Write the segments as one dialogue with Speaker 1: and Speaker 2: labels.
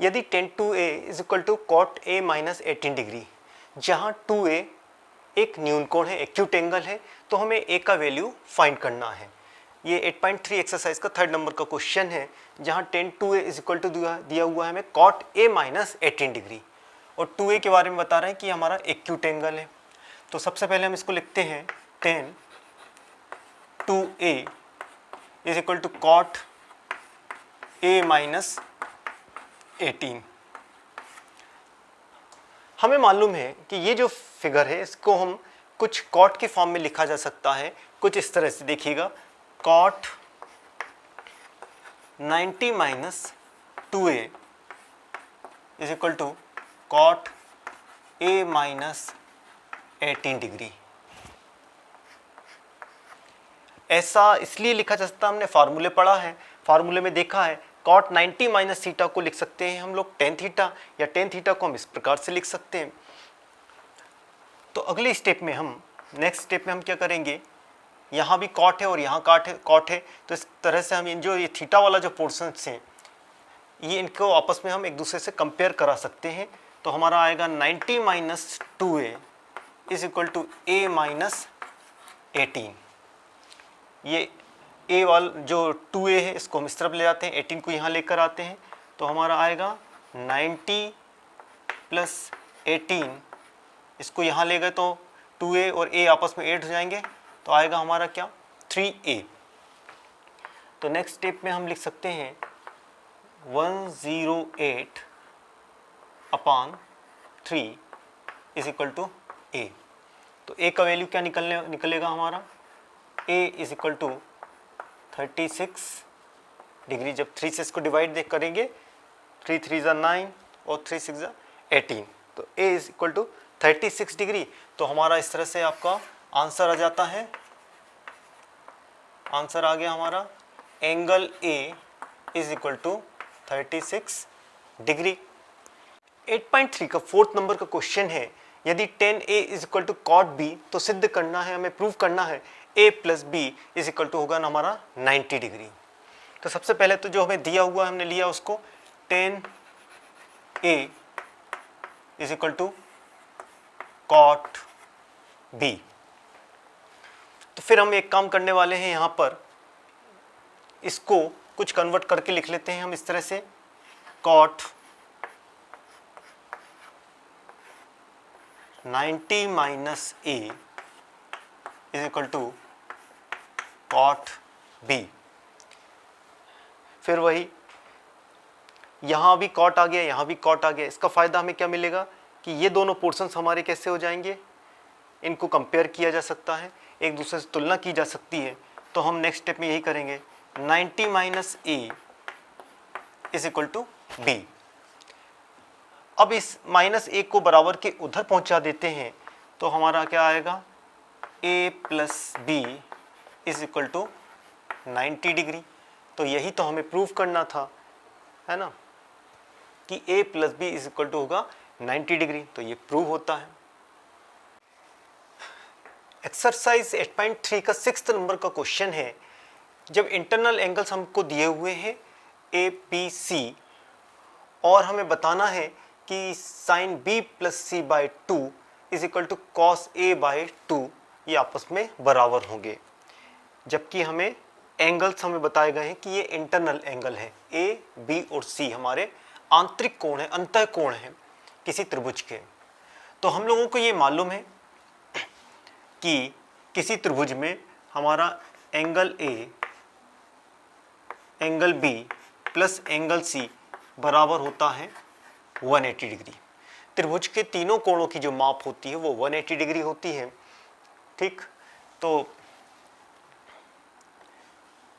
Speaker 1: यदि tan 2a is equal to cot a minus 18 degree, जहाँ 2a एक न्यून कोण है, एक्यूट एंगल है, तो हमें a का वैल्यू फाइंड करना है। ये 8.3 एक्सरसाइज का 3rd नंबर का क्वेश्चन है, जहाँ tan 2a is equal to दिया हुआ है हमें cot a माइनस 18 डिग्री, और 2a के बारे में बता रहे हैं कि हमारा एक्यूट एंगल है। तो सबसे पहले हम इसको लिखते हैं tan 2a is equal to cot a minus 18। हमें मालूम है कि ये जो फिगर है इसको हम कुछ cot के फॉर्म में लिखा जा सकता है, कुछ इस तरह से। देखिएगा, cot 90 minus 2a is equal to cot a minus 18 degree. ऐसा इसलिए लिखा जा सकता है, हमने फार्मूले पढ़ा है, फार्मूले में देखा है cot 90 माइनस थीटा को लिख सकते हैं हम लोग tan थीटा, या tan थीटा को हम इस प्रकार से लिख सकते हैं। तो अगले स्टेप में हम, नेक्स्ट स्टेप में हम क्या करेंगे, यहाँ भी cot है और यहाँ cot है, तो इस तरह से हम जो ये थीटा वाला जो पोर्शन हैं, ये इनको आपस में हम एक दूसरे से कंपेयर करा सकते हैं। तो हमारा आएगा 90 minus 2a is equal to a minus 18। ये a वाला जो 2a है इसको हम इस तरफ ले जाते हैं, 18 को यहाँ लेकर आते हैं, तो हमारा आएगा 90 प्लस 18, इसको यहाँ ले गए तो 2a और a आपस में 8 हो जाएंगे, तो आएगा हमारा क्या, 3a। तो नेक्स्ट स्टेप में हम लिख सकते हैं 108 upon 3 is equal to a। तो a का वैल्यू क्या निकलेगा हमारा, a is equal to 36 degree. जब 3 से इसको डिवाइड करेंगे, 3 3 ज़ा 9 और 3 6 ज़ा 18, तो a is equal to 36 degree. तो हमारा इस तरह से आपका आंसर आ जाता है। आंसर आ गया हमारा, angle a is equal to 36 degree. 8.3 का 4th नंबर का क्वेश्चन है, यदि tan a is equal to cot b, तो सिद्ध करना है, हमें प्रूव करना है a plus b is equal to होगा हमारा 90 डिग्री। तो सबसे पहले तो जो हमें दिया हुआ है हमने लिया उसको, tan a is equal to cot b। तो फिर हम एक काम करने वाले हैं, यहाँ पर इसको कुछ कन्वर्ट करके लिख लेते हैं हम इस तरह से, cot 90 minus a is equal to cot b। फिर वही, यहाँ भी cot आ गया, यहाँ भी cot आ गया। इसका फ़ायदा हमें क्या मिलेगा कि ये दोनों पोर्शंस हमारे कैसे हो जाएंगे, इनको कंपेयर किया जा सकता है, एक दूसरे से तुलना की जा सकती है। तो हम नेक्स्ट स्टेप में यही करेंगे, 90 minus a is equal to b। अब इस माइनस a को बराबर के उधर पहुंचा देते हैं, तो हमारा क्या आएगा, a plus b is equal to 90 degree. तो यही तो हमें प्रूव करना था, है ना, कि a plus b is equal to होगा 90 डिग्री। तो ये प्रूव होता है। एक्सरसाइज 8.3 का 6th नंबर का क्वेश्चन है, जब इंटरनल एंगल्स हमको दिए हुए हैं ए पी सी, और हमें बताना है कि sine b plus C by 2 is equal to cos a by 2 ये आपस में बराबर होंगे, जबकि हमें एंगल्स हमें बताए गए हैं कि ये इंटरनल एंगल है, a b और c हमारे आंतरिक कोण है, अंतः कोण है किसी त्रिभुज के। तो हम लोगों को ये मालूम है कि किसी त्रिभुज में हमारा angle a angle b plus angle c बराबर होता है 180 डिग्री। त्रिभुज के तीनों कोणों की जो माप होती है वो 180 डिग्री होती है। ठीक, तो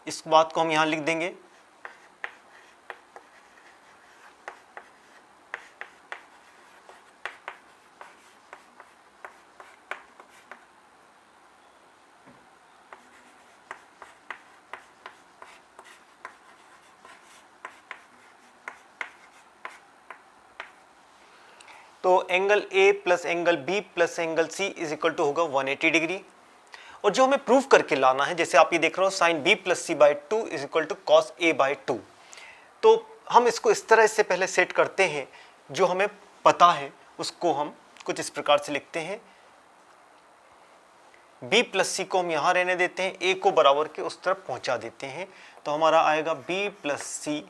Speaker 1: इस बात को हम यहाँ लिख देंगे। तो angle A plus angle B plus angle C is equal to होगा 180 डिग्री। और जो हमें प्रूव करके लाना है, जैसे आप ये देख रहे हो sine B plus C by 2 is equal to cos A by 2, तो हम इसको इस तरह से पहले सेट करते हैं, जो हमें पता है उसको हम कुछ इस प्रकार से लिखते हैं। b प्लस सी को हम यहाँ रहने देते हैं, a को बराबर के उस तरफ पहुंचा देते हैं, तो हमारा आएगा b plus C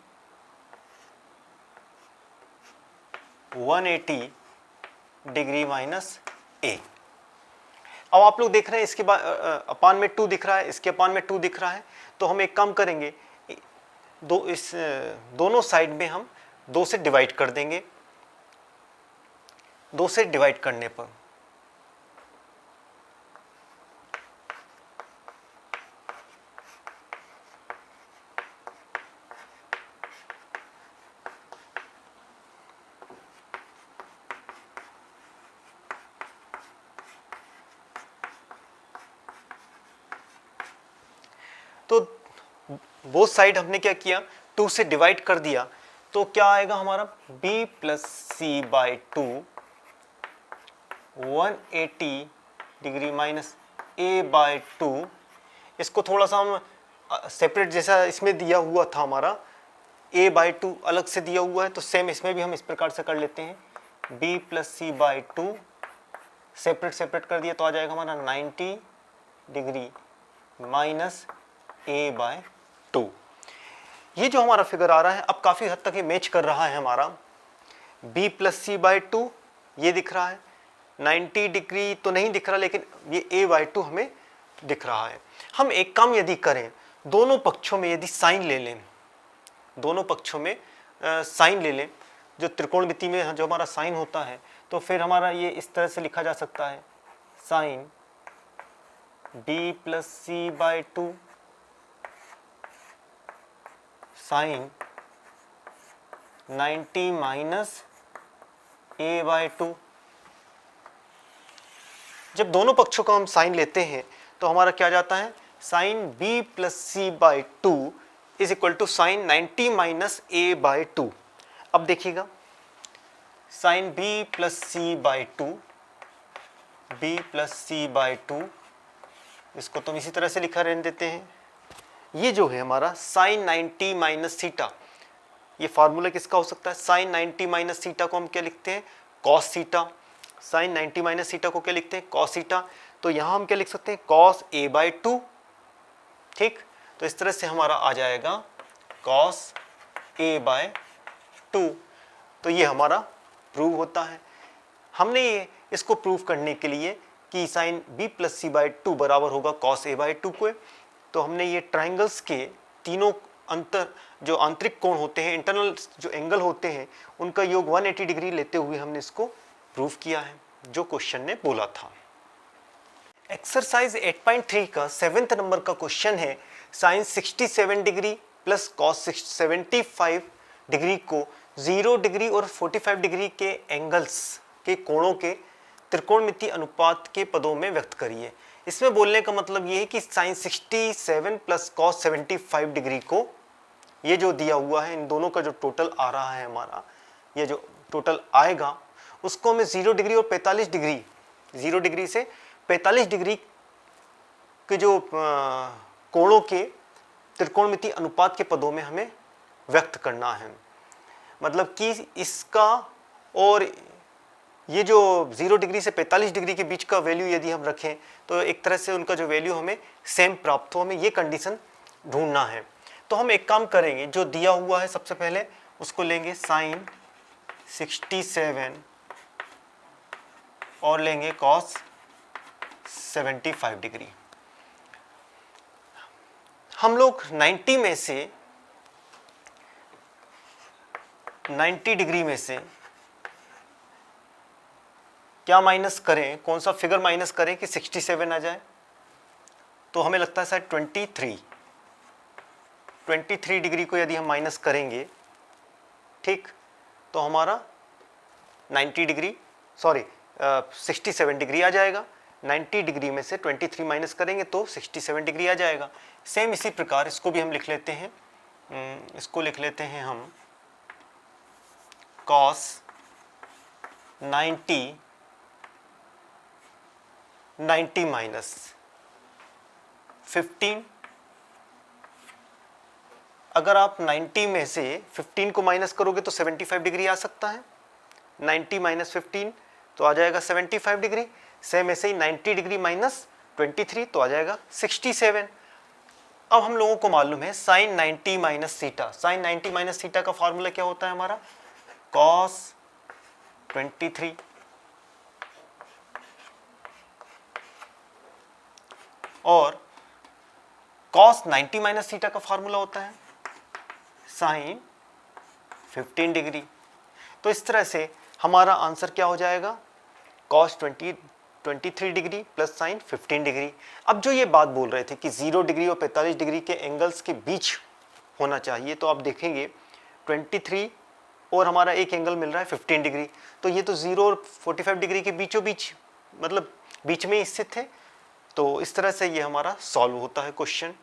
Speaker 1: 180 degree minus a। अब आप लोग देख रहे हैं इसके बाद अपान में 2 दिख रहा है, इसके अपान में 2 दिख रहा है, तो हम एक काम करेंगे, दोनों साइड में हम 2 से डिवाइड कर देंगे। 2 से डिवाइड करने पर तो बोथ साइड हमने क्या किया, 2 से डिवाइड कर दिया, तो क्या आएगा हमारा b plus C by 2 180 degree minus a by 2। इसको थोड़ा सा हम सेपरेट, जैसा इसमें दिया हुआ था हमारा a बाई 2 अलग से दिया हुआ है, तो सेम इसमें भी हम इस प्रकार से कर लेते हैं। b plus C by 2 separate कर दिया, तो आ जाएगा हमारा 90 डिग्री माइनस a बाय 2। ये जो हमारा फिगर आ रहा है, अब काफ़ी हद तक ये मैच कर रहा है हमारा। b प्लस सी बाई 2 ये दिख रहा है, 90 डिग्री तो नहीं दिख रहा, लेकिन ये a बाई 2 हमें दिख रहा है। हम एक काम यदि करें, दोनों पक्षों में यदि साइन ले लें, दोनों पक्षों में साइन ले लें, जो त्रिकोणमिति में जो हमारा साइन होता है, तो फिर हमारा ये इस तरह से लिखा जा सकता है, sine b plus C by 2 sine 90 minus a by 2। जब दोनों पक्षों का हम साइन लेते हैं, तो हमारा क्या जाता है, sine b plus C by 2 is equal to sine 90 minus a by 2। अब देखिएगा, sine b plus C by 2, b plus C by 2, इसको तुम इसी तरह से लिखा रहने देते हैं। ये जो है हमारा साइन 90 माइनस थीटा, ये फार्मूला किसका हो सकता है, साइन 90 माइनस थीटा को हम क्या लिखते हैं, cos theta. Sine 90 minus theta को क्या लिखते हैं, कॉस थीटा। तो यहाँ हम क्या लिख सकते हैं, कॉस a बाई 2। ठीक, तो इस तरह से हमारा आ जाएगा कॉस a बाई 2। तो ये हमारा प्रूव होता है। हमने ये इसको प्रूव करने के लिए कि sine b plus C by 2 बराबर होगा कॉस a बाई 2 को, तो हमने ये ट्राइंगल्स के तीनों जो आंतरिक कोण होते हैं, इंटरनल जो एंगल होते हैं, उनका योग 180 डिग्री लेते हुए हमने इसको प्रूव किया है, जो क्वेश्चन ने बोला था। एक्सरसाइज 8.3 का 7th नंबर का क्वेश्चन है, sine 67 degree plus cos 75 degree को 0 डिग्री और 45 डिग्री के एंगल्स के कोणों के त्रिकोणमिति अनुपात के पदों में व्यक्त करिए। इसमें बोलने का मतलब ये है कि साइन 67 प्लस कॉस 75 डिग्री को, ये जो दिया हुआ है, इन दोनों का जो टोटल आ रहा है हमारा, ये जो टोटल आएगा, उसको हमें 0 डिग्री और 45 डिग्री, 0 डिग्री से 45 डिग्री के जो कोणों के त्रिकोणमिति अनुपात के पदों में हमें व्यक्त करना है। मतलब कि इसका और ये जो 0 डिग्री से 45 डिग्री के बीच का वैल्यू यदि हम रखें, तो एक तरह से उनका जो वैल्यू हमें सेम प्राप्त हो, हमें ये कंडीशन ढूंढना है। तो हम एक काम करेंगे, जो दिया हुआ है सबसे पहले उसको लेंगे साइन 67 और लेंगे कॉस 75 डिग्री। हम लोग 90 में से 90 डिग्री में से क्या माइनस करें, कौन सा फिगर माइनस करें कि 67 आ जाए, तो हमें लगता है शायद 23 डिग्री को यदि हम माइनस करेंगे, ठीक, तो हमारा 67 डिग्री आ जाएगा। 90 डिग्री में से 23 माइनस करेंगे तो 67 डिग्री आ जाएगा। सेम इसी प्रकार इसको भी हम लिख लेते हैं, इसको लिख लेते हैं हम cos 90 माइनस 15। अगर आप 90 में से 15 को माइनस करोगे तो 75 डिग्री आ सकता है। 90 माइनस 15 तो आ जाएगा 75 डिग्री। सेम ऐसे ही 90 डिग्री माइनस 23 तो आ जाएगा 67। अब हम लोगों को मालूम है sine 90 minus theta. Sine 90 minus theta का फॉर्मूला क्या होता है हमारा, कॉस 23 और कॉस 90 माइनस थीटा का फॉर्मूला होता है साइन 15 डिग्री। तो इस तरह से हमारा आंसर क्या हो जाएगा, cos 23 degree plus sign 15 degree. अब जो ये बात बोल रहे थे कि 0 डिग्री और 45 डिग्री के एंगल्स के बीच होना चाहिए, तो आप देखेंगे 23 और हमारा एक एंगल मिल रहा है 15 डिग्री, तो ये तो 0 और 45 डिग्री के बीचों बीच, मतलब बीच में ही स्थित है। तो इस तरह से ये हमारा सॉल्व होता है क्वेश्चन।